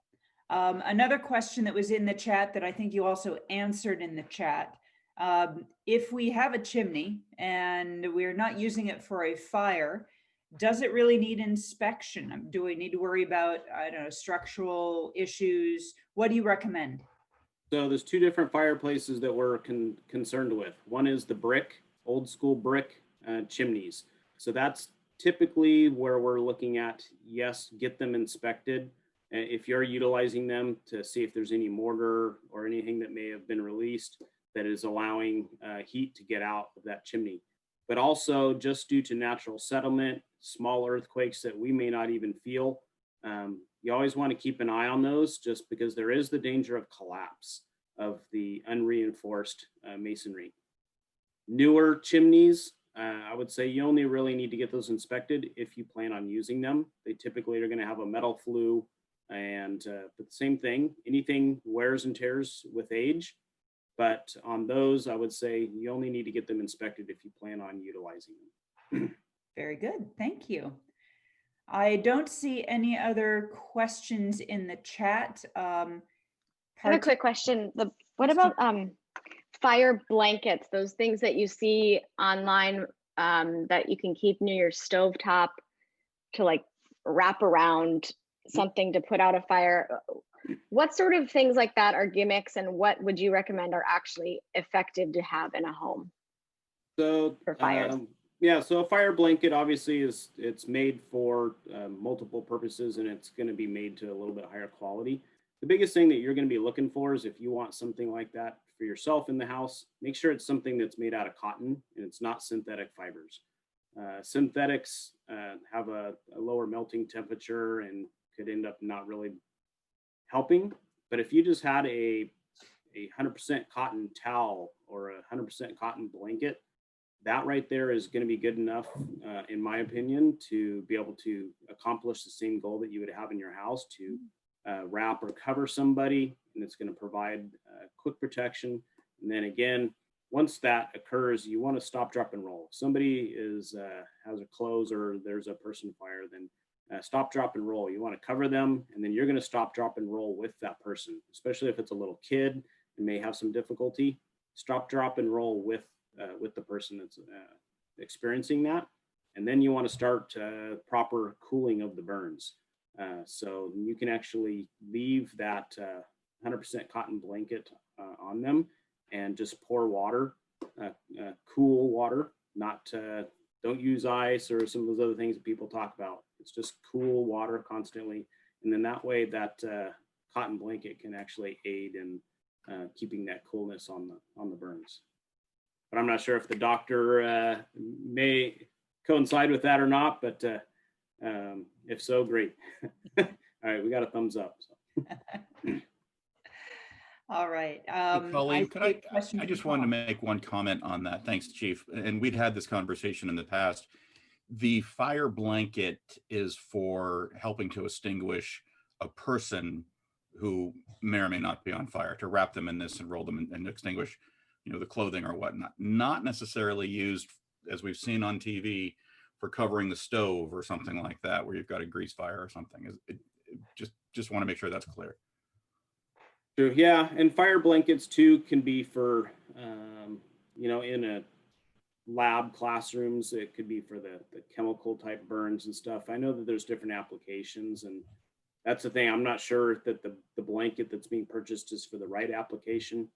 Another question that was in the chat that I think you also answered in the chat. If we have a chimney and we're not using it for a fire, does it really need inspection? Do we need to worry about, I don't know, structural issues? What do you recommend? So there's 2 different fireplaces that we're concerned with. One is the brick, old school brick chimneys. So that's typically where we're looking at, yes, get them inspected. If you're utilizing them to see if there's any mortar or anything that may have been released that is allowing heat to get out of that chimney. But also just due to natural settlement, small earthquakes that we may not even feel, you always want to keep an eye on those, just because there is the danger of collapse of the unreinforced masonry. Newer chimneys, I would say you only really need to get those inspected if you plan on using them. They typically are going to have a metal flue, and but the same thing, anything wears and tears with age. But on those, I would say you only need to get them inspected if you plan on utilizing them. Very good. Thank you. I don't see any other questions in the chat. I have a quick question. What about fire blankets, those things that you see online that you can keep near your stovetop to like wrap around something to put out a fire? What sort of things like that are gimmicks, and what would you recommend are actually effective to have in a home So for fires? Yeah, so a fire blanket obviously it's made for multiple purposes, and it's going to be made to a little bit higher quality. The biggest thing that you're going to be looking for is, if you want something like that for yourself in the house, make sure it's something that's made out of cotton and it's not synthetic fibers. Synthetics have a lower melting temperature and could end up not really helping. But if you just had a 100% cotton towel or a 100% cotton blanket, that right there is going to be good enough, in my opinion, to be able to accomplish the same goal that you would have in your house, to wrap or cover somebody, and it's going to provide quick protection. And then again, once that occurs, you want to stop, drop, and roll. If somebody has a close or there's a person fire, then stop, drop, and roll. You want to cover them, and then you're going to stop, drop, and roll with that person, especially if it's a little kid and may have some difficulty. Stop, drop, and roll with the person that's experiencing that. And then you want to start proper cooling of the burns. So you can actually leave that 100% cotton blanket on them and just pour water, cool water, not don't use ice or some of those other things that people talk about. It's just cool water constantly. And then that way that cotton blanket can actually aid in keeping that coolness on the burns. But I'm not sure if the doctor may coincide with that or not, but if so, great. All right, we got a thumbs up. So. All right. Hey, Colleen, I just wanted to make. make one comment on that. Thanks, Chief. And we'd had this conversation in the past. The fire blanket is for helping to extinguish a person who may or may not be on fire, to wrap them in this and roll them and extinguish, the clothing or whatnot. Not necessarily used, as we've seen on TV, for covering the stove or something like that, where you've got a grease fire or something. Just want to make sure that's clear. True. Yeah, and fire blankets too can be for, in a lab classrooms. It could be for the chemical type burns and stuff. I know that there's different applications, and that's the thing. I'm not sure that the blanket that's being purchased is for the right application.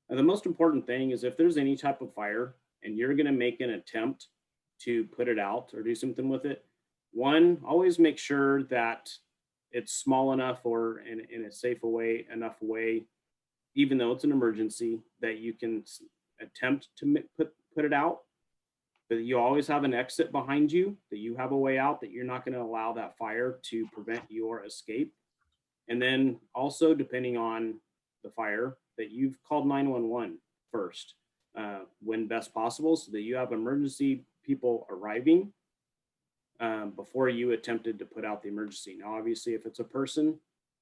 And the most important thing is, if there's any type of fire and you're going to make an attempt to put it out or do something with it, one, always make sure that it's small enough or in a safe enough way even though it's an emergency, that you can attempt to put it out, but you always have an exit behind you, that you have a way out, that you're not going to allow that fire to prevent your escape. And then also, depending on the fire, that you've called 911 first when best possible, so that you have emergency people arriving before you attempted to put out the emergency. Now, obviously, if it's a person,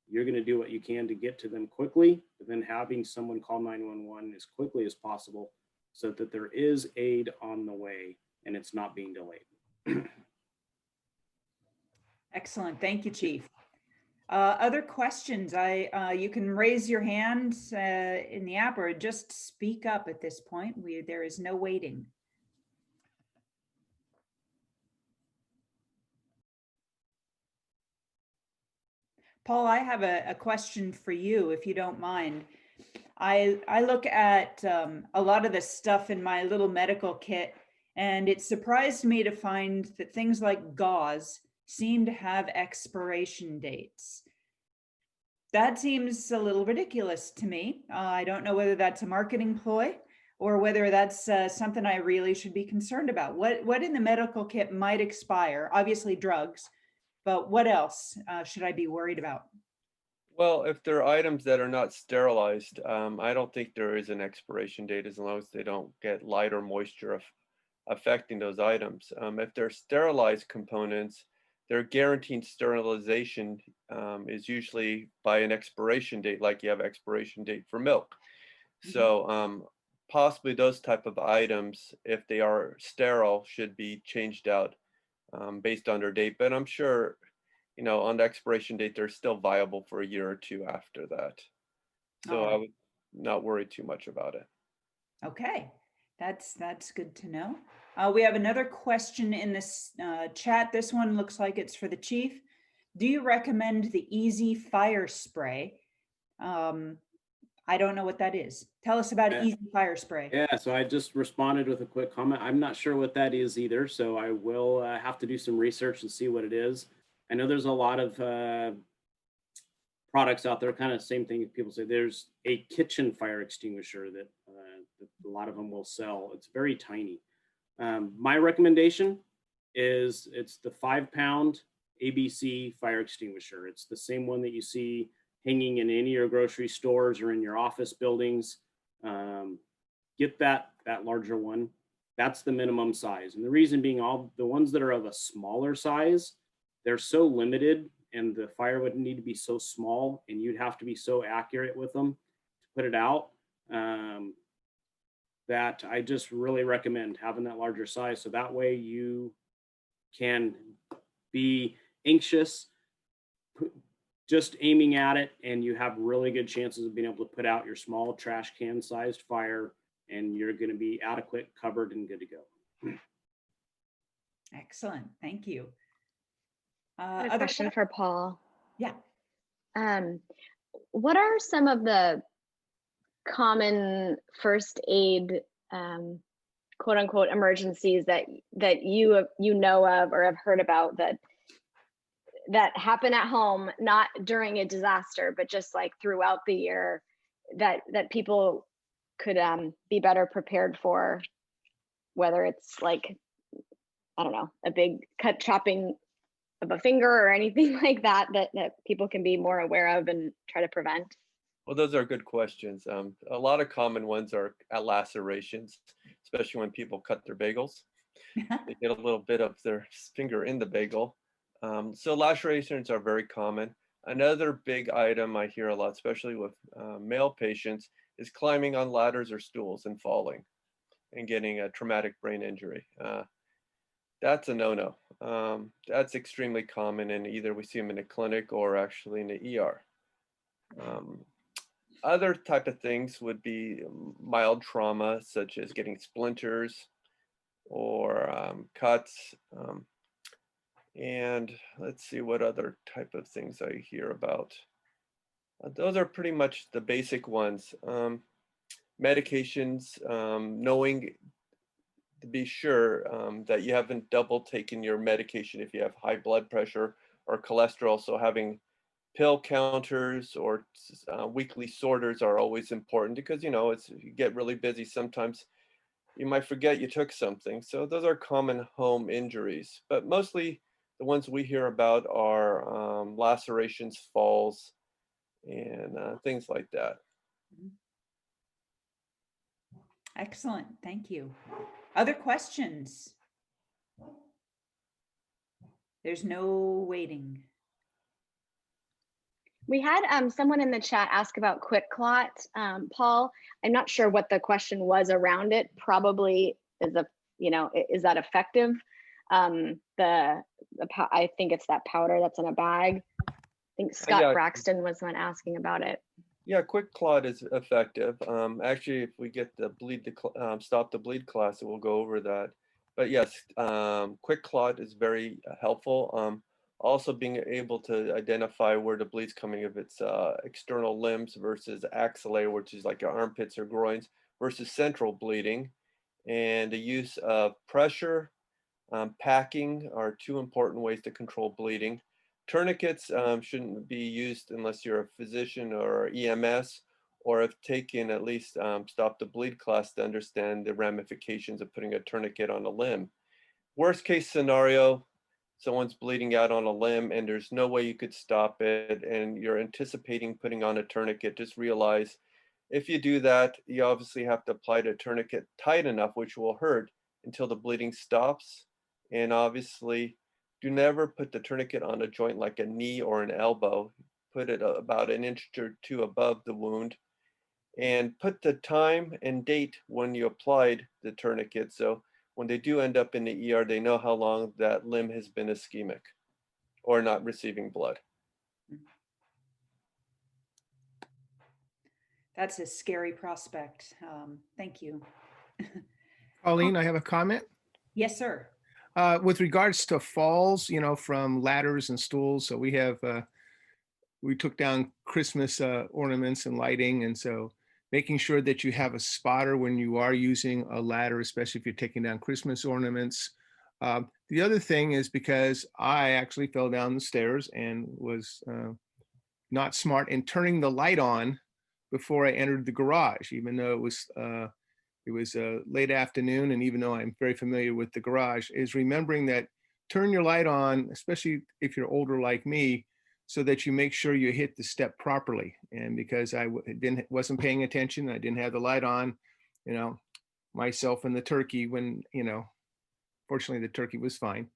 you're going to do what you can to get to them quickly, but then having someone call 911 as quickly as possible so that there is aid on the way and it's not being delayed. Excellent. Thank you, Chief. Other questions? You can raise your hand in the app or just speak up at this point. There is no waiting. Paul, I have a question for you, if you don't mind. I look at a lot of the stuff in my little medical kit, and it surprised me to find that things like gauze seem to have expiration dates. That seems a little ridiculous to me. I don't know whether that's a marketing ploy or whether that's something I really should be concerned about. What in the medical kit might expire? Obviously drugs, but what else should I be worried about? Well, if there are items that are not sterilized, I don't think there is an expiration date as long as they don't get light or moisture affecting those items. If they're sterilized components, their guaranteed sterilization is usually by an expiration date, like you have expiration date for milk. So possibly those type of items, if they are sterile, should be changed out based on their date. But I'm sure, you know, on the expiration date, they're still viable for a year or two after that. So I would not worry too much about it. Okay, that's good to know. We have another question in this chat. This one looks like it's for the chief. Do you recommend the Easy Fire Spray? I don't know what that is. Tell us about Easy Fire Spray. Yeah, so I just responded with a quick comment. I'm not sure what that is either, so I will have to do some research and see what it is. I know there's a lot of products out there, kind of same thing people say. There's a kitchen fire extinguisher that a lot of them will sell. It's very tiny. My recommendation is it's the 5-pound ABC fire extinguisher. It's the same one that you see hanging in any of your grocery stores or in your office buildings. Get that larger one. That's the minimum size. And the reason being, all the ones that are of a smaller size, they're so limited, and the fire would need to be so small, and you'd have to be so accurate with them to put it out, that I just really recommend having that larger size. So that way you can be anxious, just aiming at it, and you have really good chances of being able to put out your small trash can sized fire, and you're going to be adequate, covered, and good to go. Excellent. Thank you. A question for Paul. Yeah. What are some of the common first aid, quote unquote, emergencies that you know of or have heard about that happen at home, not during a disaster, but just like throughout the year, that people could be better prepared for, whether it's like, I don't know, a big chopping of a finger or anything like that people can be more aware of and try to prevent? Well, those are good questions. A lot of common ones are lacerations, especially when people cut their bagels. They get a little bit of their finger in the bagel. So lacerations are very common. Another big item I hear a lot, especially with male patients, is climbing on ladders or stools and falling and getting a traumatic brain injury. That's a no-no. That's extremely common, and either we see them in a clinic or actually in the ER. Other type of things would be mild trauma, such as getting splinters or cuts. And let's see what other type of things I hear about. Those are pretty much the basic ones. Medications, knowing to be sure that you haven't double taken your medication if you have high blood pressure or cholesterol. So having pill counters or weekly sorters are always important because, you know, you get really busy. Sometimes you might forget you took something. So those are common home injuries, but mostly the ones we hear about are lacerations, falls, and things like that. Excellent. Thank you. Other questions? There's no waiting. We had someone in the chat ask about quick clot. Paul, I'm not sure what the question was around it. Probably is is that effective? I think it's that powder that's in a bag. I think Scott Yeah. Braxton was the one asking about it. Yeah, quick clot is effective. Actually, if we get the stop the bleed class, we'll go over that. But yes, quick clot is very helpful. Also being able to identify where the bleed's coming, if it's external limbs versus axillary, which is like your armpits or groins, versus central bleeding. And the use of pressure, packing are two important ways to control bleeding. Tourniquets shouldn't be used unless you're a physician or EMS, or have taken at least stop the bleed class to understand the ramifications of putting a tourniquet on a limb. Worst case scenario, someone's bleeding out on a limb and there's no way you could stop it and you're anticipating putting on a tourniquet. Just realize if you do that, you obviously have to apply the tourniquet tight enough, which will hurt until the bleeding stops. And obviously, do never put the tourniquet on a joint like a knee or an elbow. Put it about an inch or two above the wound. And put the time and date when you applied the tourniquet. So when they do end up in the ER, they know how long that limb has been ischemic or not receiving blood. That's a scary prospect. Thank you. Colleen, I have a comment. Yes, sir. With regards to falls, you know, from ladders and stools. So we took down Christmas ornaments and lighting. And so making sure that you have a spotter when you are using a ladder, especially if you're taking down Christmas ornaments. The other thing is because I actually fell down the stairs and was not smart in turning the light on before I entered the garage, even though it was late afternoon. And even though I'm very familiar with the garage, is remembering that turn your light on, especially if you're older like me, so that you make sure you hit the step properly. And because I wasn't paying attention, I didn't have the light on, you know, myself and the turkey, when, you know, fortunately the turkey was fine.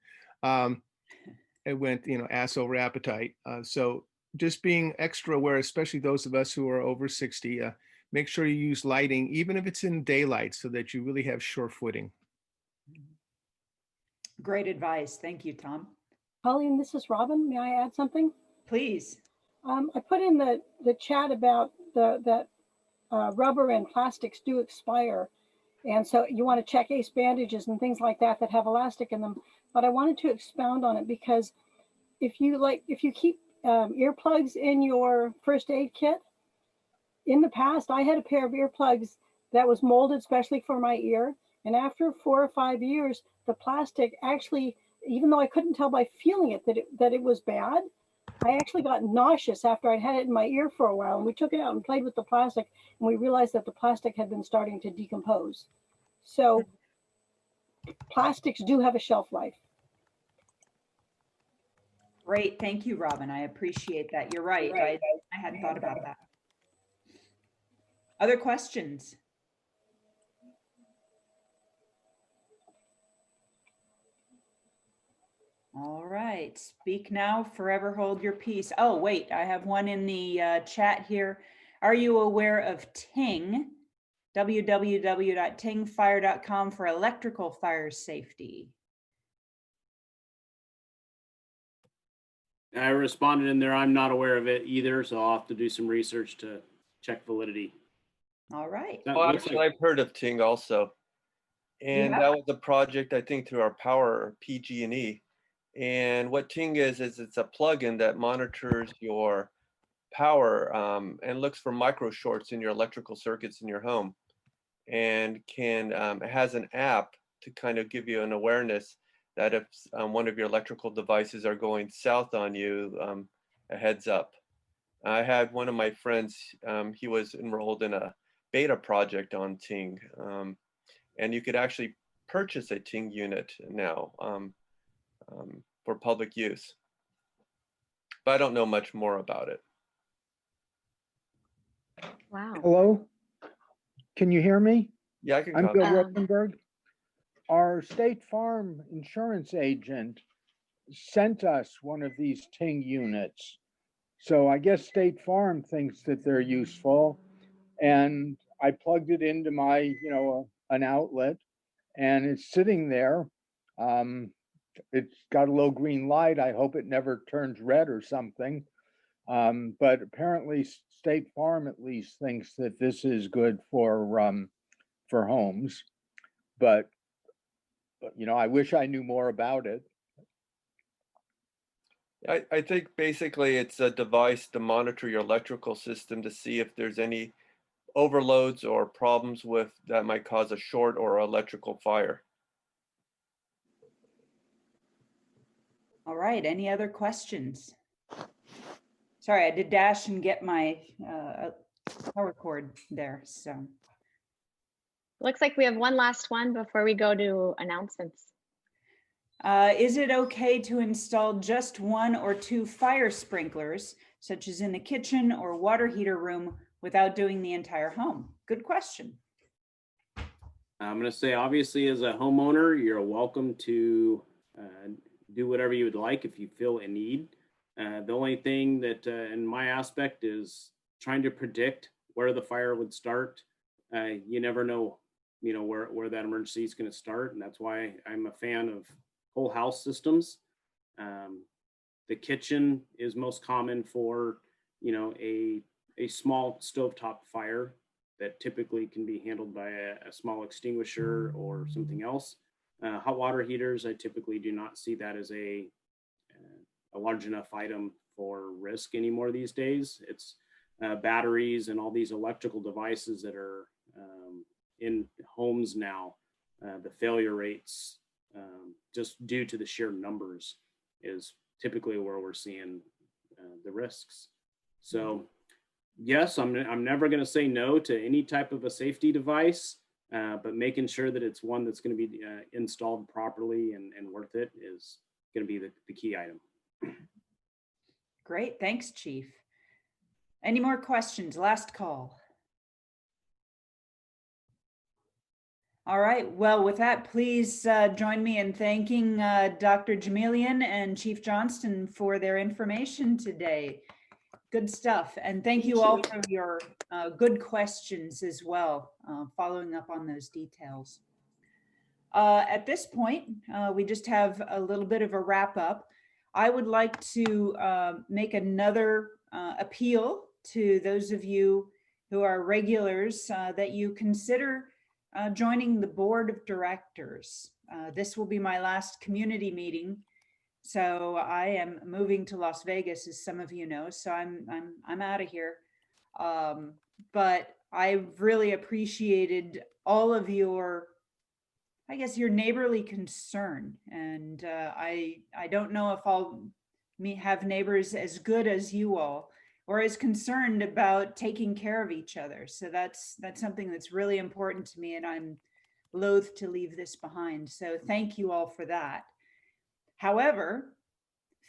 It went, you know, ass over appetite. So just being extra aware, especially those of us who are over 60, make sure you use lighting, even if it's in daylight, so that you really have sure footing. Great advice. Thank you, Tom. Colleen, this is Robin. May I add something? Please. I put in the chat about that rubber and plastics do expire. And so you want to check ACE bandages and things like that have elastic in them. But I wanted to expound on it because if you keep earplugs in your first aid kit, in the past, I had a pair of earplugs that was molded especially for my ear. And after 4 or 5 years, the plastic actually, even though I couldn't tell by feeling it that it was bad, I actually got nauseous after I'd had it in my ear for a while. And we took it out and played with the plastic, and we realized that the plastic had been starting to decompose. So plastics do have a shelf life. Great. Thank you, Robin. I appreciate that. You're right. I hadn't thought about that. Other questions? All right. Speak now, forever hold your peace. Oh, wait, I have one in the chat here. Are you aware of Ting? www.tingfire.com for electrical fire safety. I responded in there. I'm not aware of it either, so I'll have to do some research to check validity. All right. Well, actually, I've heard of Ting also. And that was a project, I think, through our power PG&E. And what Ting is it's a plugin that monitors your power and looks for micro shorts in your electrical circuits in your home, and it has an app to kind of give you an awareness that if one of your electrical devices are going south on you, a heads up. I had one of my friends, he was enrolled in a beta project on Ting, and you could actually purchase a Ting unit now for public use. But I don't know much more about it. Wow. Hello? Can you hear me? Yeah, I can I'm Bill comment. Rosenberg. Our State Farm insurance agent sent us one of these Ting units. So I guess State Farm thinks that they're useful. And I plugged it into my, an outlet, and it's sitting there. It's got a low green light. I hope it never turns red or something. But apparently State Farm at least thinks that this is good for homes. But I wish I knew more about it. I think basically it's a device to monitor your electrical system to see if there's any overloads or problems with that might cause a short or electrical fire. All right, any other questions? Sorry, I did dash and get my power cord there, so. Looks like we have one last one before we go to announcements. Is it okay to install just 1 or 2 fire sprinklers, such as in the kitchen or water heater room, without doing the entire home? Good question. I'm going to say, obviously, as a homeowner, you're welcome to do whatever you would like if you feel a need. The only thing that in my aspect is trying to predict where the fire would start. You never know, where that emergency is going to start. And that's why I'm a fan of whole house systems. The kitchen is most common for, a small stovetop fire that typically can be handled by a small extinguisher or something else. Hot water heaters, I typically do not see that as a large enough item for risk anymore these days. It's batteries and all these electrical devices that are in homes now. The failure rates, just due to the sheer numbers, is typically where we're seeing the risks. So yes, I'm never going to say no to any type of a safety device, but making sure that it's one that's going to be installed properly and worth it is going to be the key item. Great, thanks, Chief. Any more questions? Last call. All right, well, with that, please join me in thanking Dr. Jemelian and Chief Johnston for their information today. Good stuff. And thank you all for your good questions as well, following up on those details. At this point, we just have a little bit of a wrap up. I would like to make another appeal to those of you who are regulars that you consider joining the board of directors. This will be my last community meeting. So I am moving to Las Vegas, as some of you know, so I'm out of here. But I've really appreciated all of your, I guess, your neighborly concern. And I don't know if I'll have neighbors as good as you all, or as concerned about taking care of each other. So that's something that's really important to me, and I'm loath to leave this behind. So thank you all for that. However,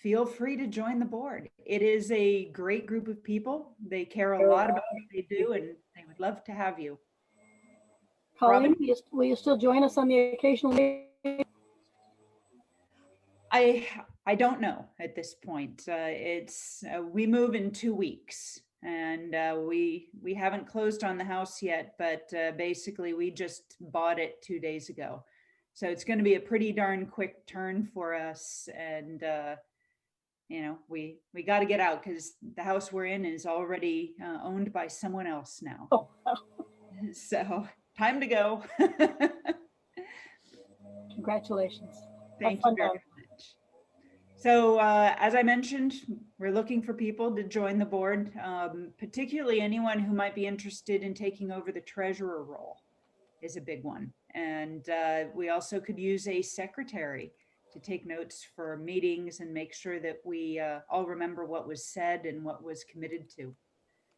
feel free to join the board. It is a great group of people. They care a lot about what they do, and they would love to have you. Colleen, will you still join us on the occasional meeting? I don't know at this point. It's we move in 2 weeks, and we haven't closed on the house yet, but basically we just bought it 2 days ago. So it's going to be a pretty darn quick turn for us. And, we got to get out because the house we're in is already owned by someone else now. Oh. So time to go. Congratulations. Thank you very much. So as I mentioned, we're looking for people to join the board, particularly anyone who might be interested in taking over the treasurer role is a big one. And we also could use a secretary. take notes for meetings and make sure that we all remember what was said and what was committed to.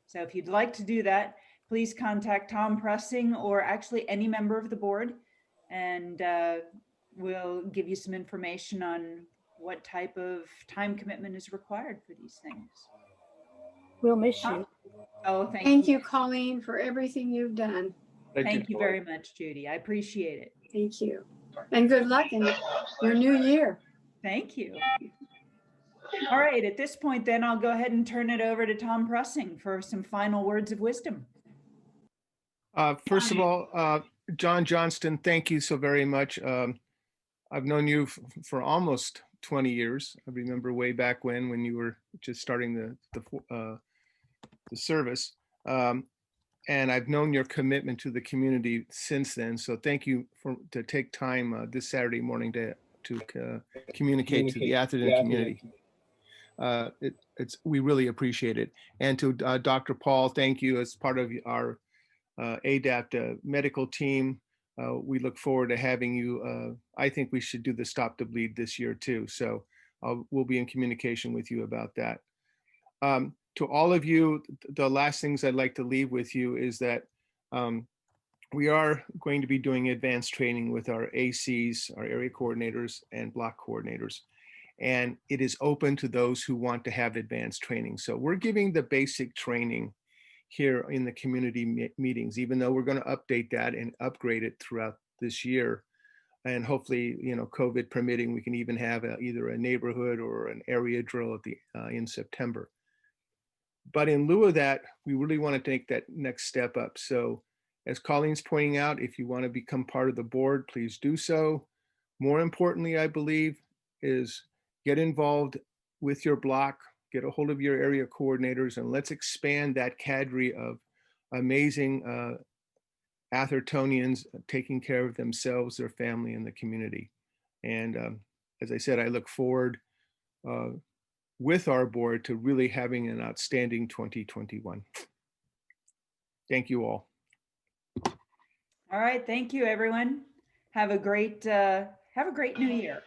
So if you'd like to do that, please contact Tom Pressing or actually any member of the board, and we'll give you some information on what type of time commitment is required for these things. We'll miss you. Oh, Thank you, Colleen, for everything you've done. Thank you very much, Judy. I appreciate it. Thank you. And good luck in your new year. Thank you. All right, at this point then, I'll go ahead and turn it over to Tom Pressing for some final words of wisdom. First of all, Jon Johnston, thank you so very much. I've known you for almost 20 years. I remember way back when you were just starting the service. And I've known your commitment to the community since then. So thank you to take time this Saturday morning to communicate to the Atherton community. We really appreciate it. And to Dr. Paul, thank you as part of our A.D.A.P.T medical team. We look forward to having you. I think we should do the Stop the Bleed this year too. So we'll be in communication with you about that. To all of you, the last things I'd like to leave with you is that we are going to be doing advanced training with our ACs, our area coordinators and block coordinators. And it is open to those who want to have advanced training. So we're giving the basic training here in the community meetings, even though we're going to update that and upgrade it throughout this year. And hopefully, COVID permitting, we can even have either a neighborhood or an area drill in September. But in lieu of that, we really want to take that next step up. So as Colleen's pointing out, if you want to become part of the board, please do so. More importantly, I believe, is get involved with your block, get a hold of your area coordinators, and let's expand that cadre of amazing Athertonians taking care of themselves, their family, and the community. And as I said, I look forward with our board to really having an outstanding 2021. Thank you all. All right, thank you, everyone. Have a great new year.